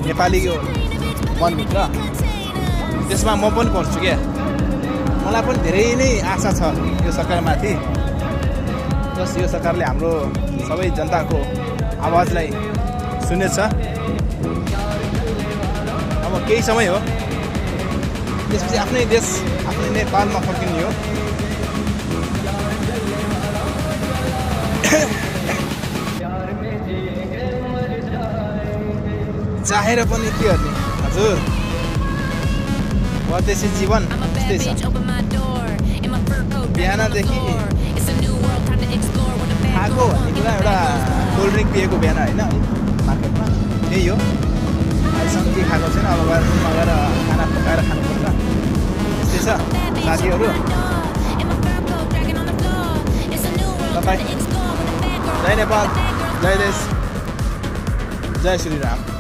नेपालीको मनभित्र त्यसमा म पनि पर्छु क्या। मलाई पनि धेरै नै आशा छ यो सरकारमाथि। जस यो सरकारले हाम्रो सबै जनताको आवाजलाई सुनेछ। अब केही समय हो, त्यसपछि आफ्नै देश आफ्नै नेपालमा फर्किने हो। चाहेर पनि के गर्ने हजुर, परदेशी जीवन त्यस्तै छ। बिहानदेखि खाएको भन्ने कुरा एउटा कोल्ड ड्रिङ्क पिएको बिहान होइन मार्केटमा, त्यही हो। अहिलेसम्म के खाएको छैन, अब गएर रुममा गएर खाना पकाएर खानुपर्छ। त्यस्तै छ साथीहरू। तपाईँ जय नेपाल, जय देश, जय श्री राम।